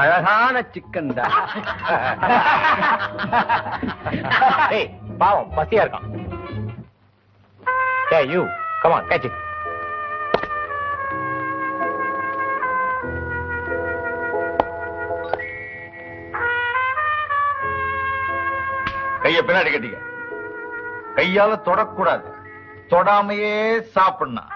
அழகான சிக்கன் தான். பாவம் பசியா இருக்கான். Hey, you, come on, catch it. கைய பின்னாடி கட்டிக்க. கையால தொடக்கூடாது, தொடாமையே சாப்பிடணும்.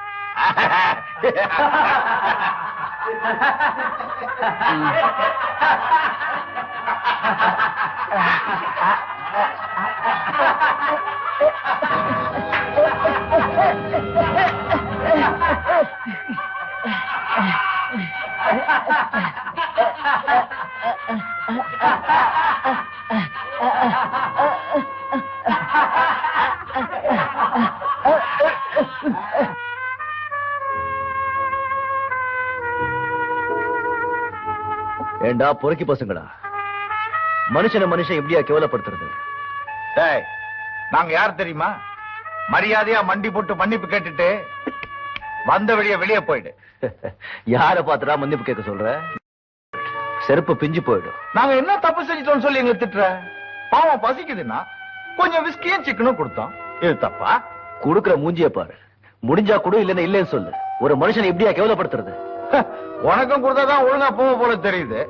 ஏண்டா பொறுக்கி பசங்களா, மனுஷன் எப்படியா கேவலப்படுத்துறது? டேய், நாங்க யார் தெரியுமா? மரியாதையா மண்டி போட்டு மன்னிப்பு கேட்டுட்டு வந்த வழிய வெளியே போயிடு. யார பாத்துடா மன்னிப்பு கேட்க சொல்ற? செருப்பு பிஞ்சு போயிடும். நாங்க என்ன தப்பு செஞ்சிட்டோம்னு சொல்லி எங்களை திட்டுற? பாவம் பசிக்குதுன்னா கொஞ்சம் விஸ்கியும் சிக்கனும் கொடுத்தோம். இது தப்பா? குடுக்கிற மூஞ்சிய பாரு. முடிஞ்சா கூட இல்லன்னா இல்லன்னு சொல்லு. ஒரு மனுஷனை எப்படியா கேவலப்படுத்துறது? உனக்கும் கொடுத்தாதான் ஒழுங்கா போக போல தெரியுது.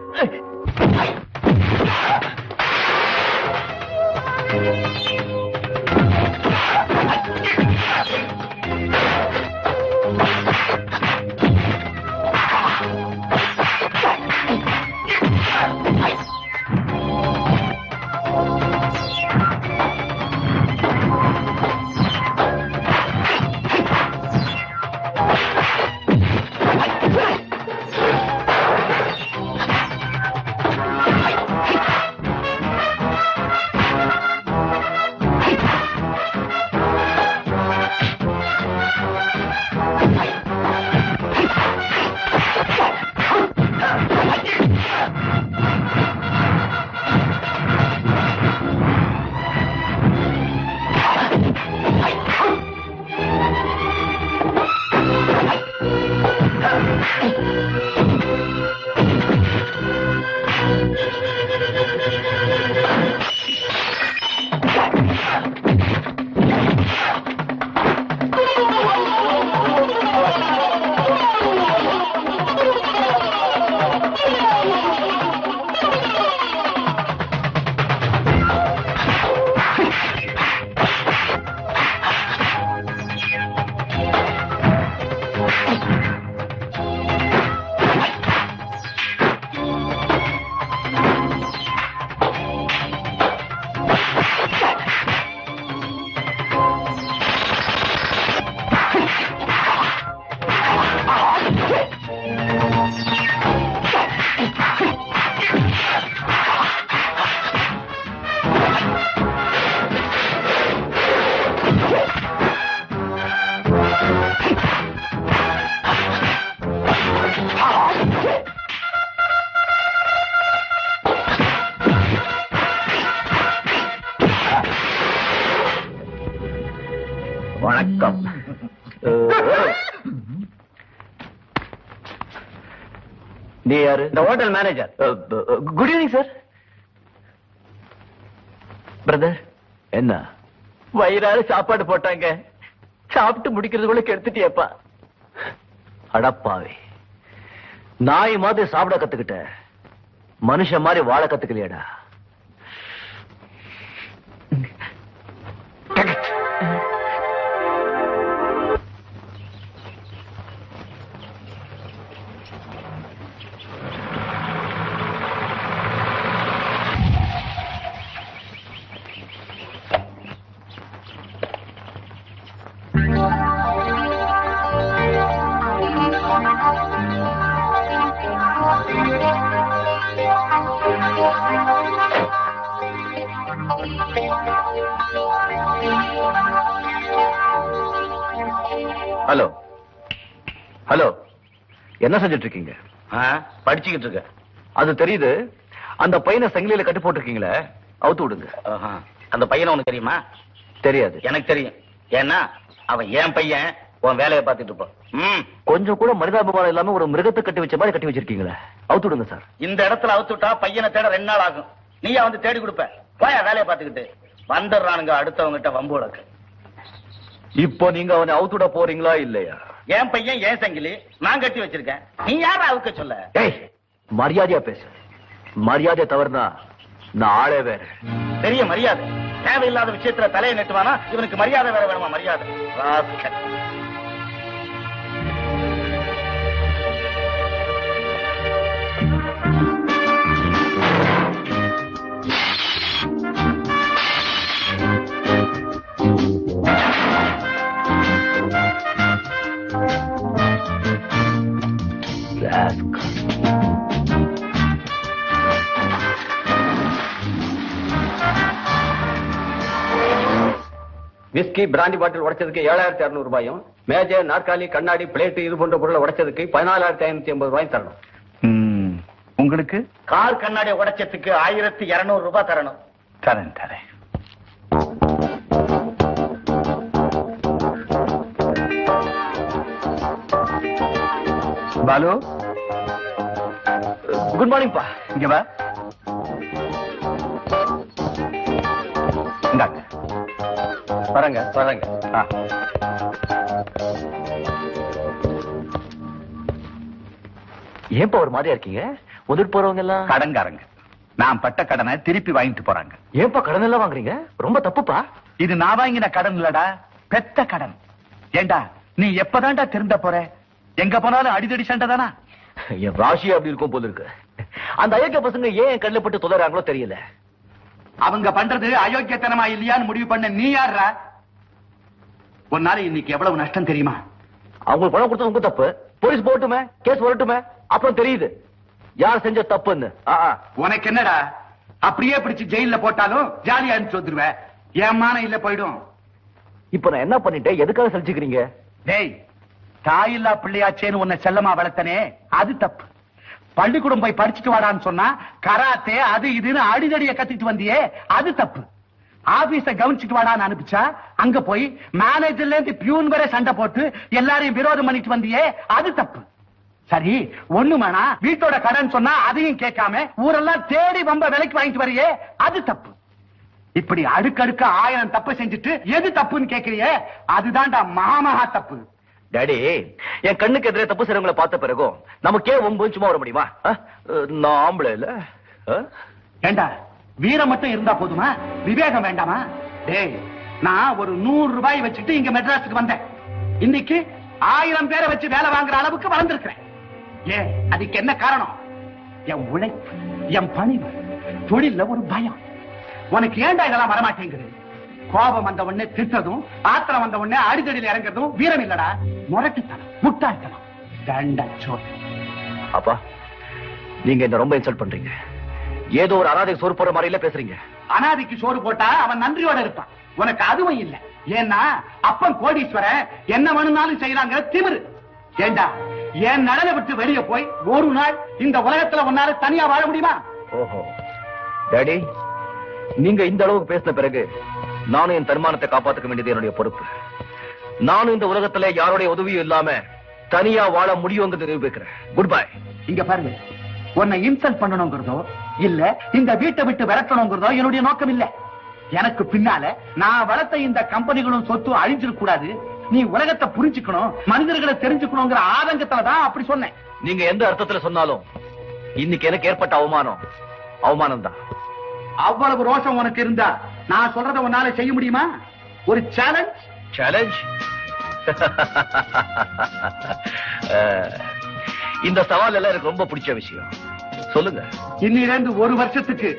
வணக்கம். நீ யாரு? இந்த hotel manager. Good evening sir. Brother, என்ன வயிறார சாப்பாடு போட்டாங்க, சாப்பிட்டு முடிக்கிறதுக்குள்ள கெடுத்துட்டியப்பா. அடப்பாவே, நாய் மாதிரி சாப்பிட கத்துக்கிட்ட, மனுஷன் மாதிரி வாழ கத்துக்கலையடா. ஹலோ ஹலோ, என்ன செஞ்சிட்டு இருக்கீங்க? படிச்சுக்கிட்டு இருக்க. அது தெரியுது. அந்த பையனை சங்கிலியில கட்டி போட்டிருக்கீங்களே, அவுத்து விடுங்க. அந்த பையனை உனக்கு தெரியுமா? தெரியாது. எனக்கு தெரியும். ஏன்னா அவன் என் பையன். உன் வேலையை பார்த்துட்டு இருப்பான். கொஞ்சம் கூட மனிதாபிமானம் இல்லாம ஒரு மிருகத்தை கட்டி வச்ச மாதிரி கட்டி வச்சிருக்கீங்களே, அவுத்து விடுங்க சார். இந்த இடத்துல அவுத்துட்டா பையனை தேட 2 நாள் ஆகும். நீயா வந்து தேடி கொடுப்ப. போயா வேலையை பார்த்துக்கிட்டு. வந்துடுறானுங்க அடுத்தவங்கிட்ட வம்பு வழக்கு. இப்போ நீங்க அவனை அவுத்துட போறீங்களா இல்லையா? என் பையன் ஏன் சங்கிலி, நான் கட்டி வச்சிருக்கேன். நீ யார அவுக்க சொல்ல? ஏய், மரியாதையா பேசு. மரியாதை தவறுனா நான் ஆளே வேற. பெரிய மரியாதை. தேவையில்லாத விஷயத்துல தலையை நெட்டுவானா இவனுக்கு மரியாதை வேற வேணுமா? மரியாதை ராஸ்கல். விஸ்கி பிராண்டி பாட்டில் உடைச்சதுக்கு 7,200 ரூபாயும், மேஜை நாற்காலி கண்ணாடி பிளேட் இது போன்ற பொருளை உடைச்சதுக்கு 14,550 ரூபாயும் தரணும். உங்களுக்கு கார் கண்ணாடி உடைச்சதுக்கு 1,200 ரூபாய் தரணும். தரேன் தரேன். பாலு, குட் மார்னிங் பா. இங்க வா. இந்தாங்க. வரங்க வரங்க. ஏன்பா ஒரு மாதிரியா இருக்கீங்க? முதல் போறவங்க எல்லாம் கடன்காரங்க. நான் பட்ட கடனை திருப்பி வாங்கிட்டு போறாங்க. ஏன்பா கடன் எல்லாம் வாங்குறீங்க? ரொம்ப தப்புப்பா. இது நான் வாங்கின கடன் இல்லடா, பெத்த கடன். ஏண்டா நீ எப்பதான்டா திருந்த போற? எங்க போனாலும் அடிதடி சண்டை தானா? என் ராசி அப்படி இருக்கும் போல இருக்கு. அந்த அயோக்கிய பசங்க ஏன் கண்ணில் பட்டு தொலைறாங்களோ தெரியல. அவங்க பண்றது அயோக்கியத்தனமா இல்லையான்னு முடிவு பண்ண நீ யாரா? உன்னால இன்னைக்கு எவ்வளவு நஷ்டம் தெரியுமா? அவங்களுக்கு பணம் கொடுத்தது உங்க தப்பு. போலீஸ் போட்டுமே, கேஸ் வரட்டுமே, அப்புறம் தெரியுது யார் செஞ்ச தப்புன்னு. உனக்கு என்னடா, அப்படியே பிடிச்சு ஜெயில போட்டாலும் ஜாலியா அனுப்பிச்சு வந்துருவேன். ஏமானம் இல்ல போயிடும். இப்ப நான் என்ன பண்ணிட்டேன்? எதுக்காக சலிச்சுக்கிறீங்க? டேய், தாயில்லா பிள்ளையாச்சேன்னு உன்னை செல்லமா வளர்த்தனே, அது தப்பு. பள்ளிக்கூடம் போய் படிச்சுட்டு வாடான்னு சொன்னா கராத்தே அது இதுன்னு அடிதடிய கத்திட்டு வந்தியே, அது தப்பு. ஆபீஸ கவனிச்சுட்டு வாடான்னு அனுப்பிச்சா அங்க போய் மேனேஜர்ல இருந்து பியூன் வரை சண்டை போட்டு எல்லாரையும் விரோதம் பண்ணிட்டு வந்தியே, அது தப்பு. சரி, ஒண்ணு வேணா வீட்டோட கடன் சொன்னா அதையும் கேட்காம ஊரெல்லாம் தேடி வம்ப விலைக்கு வாங்கிட்டு வரையே, அது தப்பு. இப்படி அடுக்கடுக்க 1000 தப்பு செஞ்சுட்டு எது தப்புன்னு கேக்குறியே, அதுதான்டா மகா தப்பு. டாடி, என் கண்ணுக்கு எதிரே தப்பு செய்றவங்களை பார்த்த பிறகும் நமக்கே ஒம்பு சும்மா வர முடியுமா? நான் ஆம்பளை இல்ல. ஏண்டா வீரம் மட்டும் இருந்தா போதுமா? விவேகம் வேண்டாமா? டேய், நான் ஒரு 100 ரூபாய் வச்சுட்டு இங்க மெட்ராஸுக்கு வந்தேன். இன்னைக்கு 1000 பேரை வச்சு வேலை வாங்குற அளவுக்கு வளர்ந்திருக்கிறேன். ஏன், அதுக்கு என்ன காரணம்? என் உழைப்பு, என் பணிவு, தொழில ஒரு பயம். உனக்கு ஏண்டா இதெல்லாம் வரமாட்டேங்குது? கோபம் வந்த உடனே திட்டதும், ஆத்திரம் வந்த உடனே அடிதடியில் இறங்குறதும் வீரம் இல்லடா, முரட்டுத்தனம், முட்டாள்தனம், தண்டச்சோறு. அப்பா, நீங்க என்ன ரொம்ப இன்சல்ட் பண்றீங்க. ஏதோ ஒரு அனாதை சோறு போற மாதிரில பேசுறீங்க. அனாதைக்கு சோறு போட்டா அவன் நன்றியோட இருப்பான். உனக்கு அதுவும் இல்ல. ஏன்னா அப்பன் கோடீஸ்வரன் என்ன வேணும்னாலும் செய்யறாங்க திமிரு. ஏண்டா, என் நலனை விட்டு வெளியே போய் ஒரு நாள் இந்த உலகத்துல உன்னால தனியா வாழ முடியுமா? ஓஹோ டாடி, நீங்க இந்த அளவுக்கு பேசின பிறகு நானும் என் தன்மானத்தை காப்பாற்ற வேண்டியது என்னுடைய பொறுப்பு. நானும் இந்த உலகத்துல யாருடைய உதவியும் இல்லாம தனியா வாழ முடியுங்கிறது நிரூபிக்கிறேன். Good bye. இங்க பாருங்க, உன்னை இன்சல்ட் பண்ணணுங்கிறதோ இல்ல இந்த வீட்டை விட்டு விரட்டணுங்கிறதோ என்னுடைய நோக்கம் இல்ல. எனக்கு பின்னால நான் வளர்த்த இந்த கம்பெனிகளும் சொத்து அழிஞ்சிடக் கூடாது, நீ உலகத்தை புரிஞ்சுக்கணும், மனிதர்களை தெரிஞ்சுக்கணுங்கிற ஆதங்கத்துலதான் அப்படி சொன்னேன். நீங்க எந்த அர்த்தத்துல சொன்னாலும் இன்னைக்கு எனக்கு ஏற்பட்ட அவமானம் தான். அவ்வளவு ரோஷம் உனக்கு இருந்தா நான் சொல்றதை உன்னால செய்ய முடியுமா? ஒரு சேலஞ்ச். இந்த சவால் எல்லாம் எனக்கு ரொம்ப பிடிச்ச விஷயம். சொல்லுங்க. இன்னிலிருந்து ஒரு வருஷத்துக்கு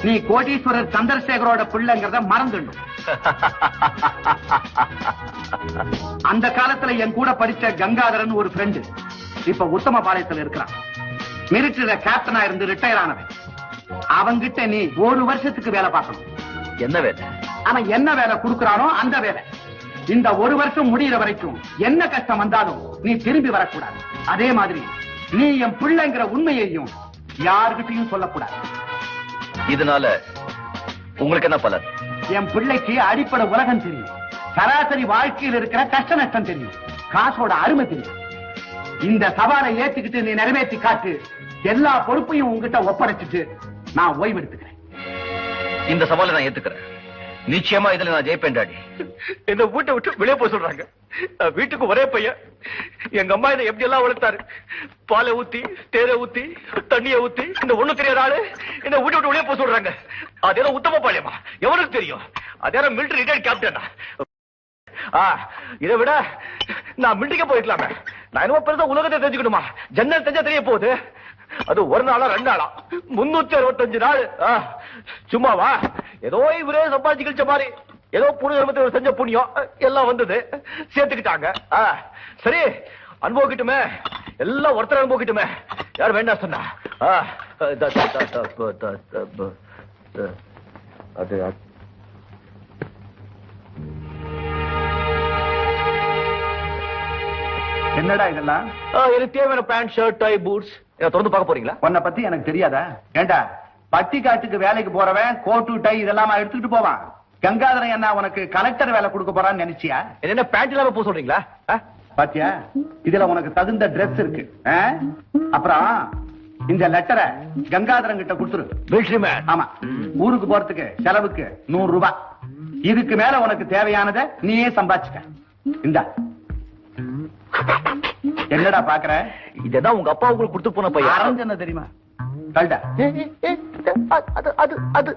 நீ கோடீஸ்வரர் சந்திரசேகரோட பிள்ளைங்கிறத மறந்துடும். அந்த காலத்துல என் கூட படிச்ச கங்காதரன் ஒரு ஃப்ரெண்டு இப்ப உத்தமபாளையத்துல இருக்கிறான். மிலிட்டரியில கேப்டனா இருந்து ரிட்டையர் ஆனவன். அவங்கிட்ட நீ ஒரு வருஷத்துக்கு வேலை பார்க்கணும். என்ன வேலை? அவன் என்ன வேலை கொடுக்கறானோ அந்த வேலை. இந்த ஒரு வருஷம் முடிகிற வரைக்கும் என்ன கஷ்டம் வந்தாலும் நீ திரும்பி வரக்கூடாது. அதே மாதிரி நீ என் பிள்ளைங்கிற உண்மையையும் யாருகிட்டையும் சொல்லக்கூடாது. இதனால உங்களுக்கு என்ன பலன்? என் பிள்ளைக்கு அடிப்படை உலகம் தெரியும், சராசரி வாழ்க்கையில் இருக்கிற கஷ்ட நஷ்டம் தெரியும், காசோட அருமை தெரியும். இந்த சவாலை ஏத்துக்கிட்டு நீ நிறைவேற்றி காட்டு. எல்லா பொறுப்பையும் உங்ககிட்ட ஒப்படைச்சிட்டு நான் ஓய்வு எடுத்துக்கிறேன். இந்த சவாலை நான் ஏத்துக்கிறேன். நிச்சயமா இதுல நான் ஜெயிப்பேன் டாடி. இந்த வீட்டை விட்டு வெளியே போய் சொல்றாங்க. வீட்டுக்கு ஒரே பையன். எங்க அம்மா இதை எப்படி எல்லாம் வளர்த்தாரு. பாலை ஊத்தி, தேரை ஊத்தி, தண்ணியை ஊத்தி, இந்த ஒண்ணு தெரியாத ஆளு இந்த வீட்டை விட்டு வெளியே போய் சொல்றாங்க. அதே உத்தம பாளையமா எவனுக்கு தெரியும்? அதே மிலிட்டரி ரிட்டையர்ட் கேப்டனா. இதை விட நான் மிலிட்டரிக்கே போயிருக்கலாமே. நான் என்னமோ பெருசா உலகத்தை தெரிஞ்சுக்கணுமா? ஜன்னல் தெரிஞ்சா தெரிய போகுது. அது ஒரு நாளா 2 நாளா 365 நாள். சும்மாவா? ஏதோ இவரே சம்பாதிச்சு கழிச்ச மாதிரி ஏதோ புனித செஞ்ச புண்ணியம் எல்லாம் வந்தது, சேர்த்துக்கிட்டாங்க. சரி, அனுபவிக்கட்டுமே, எல்லாம் ஒருத்தர் அனுபவிக்கட்டுமே. யார் வேண்டாம் சொன்னா? அது என்னடா இதெல்லாம்? எனக்கு தேவையான பேண்ட், ஷர்ட், டை, பூட்ஸ். தொடர்ந்து பார்க்க போறீங்களா? உன்னை பத்தி எனக்கு தெரியாதா? ஏண்டா பட்டி காட்டுக்கு வேலைக்கு போறவன் கோட்டு டை இதெல்லாம் எடுத்துக்கிட்டு போவான். கங்காதரன் என்ன உனக்கு கலெக்டர் வேலை கொடுக்க போறான்னு நினைச்சியா? என்ன பேண்ட் இல்லாம போக சொல்றீங்களா? பாத்தியா, இதுல உனக்கு தகுந்த டிரெஸ் இருக்கு. அப்புறம் இந்த லெட்டரை கங்காதரன் கிட்ட கொடுத்துரு. Military man. ஆமா, ஊருக்கு போறதுக்கு செலவுக்கு 100 ரூபாய். இதுக்கு மேல உனக்கு தேவையானதை நீயே சம்பாதிச்சுக்க. இந்தா. என்னடா பாக்குற? இததான் உங்க அப்பா உங்களுக்கு கொடுத்து போன பையன். தெரியுமா? கல்டா. அது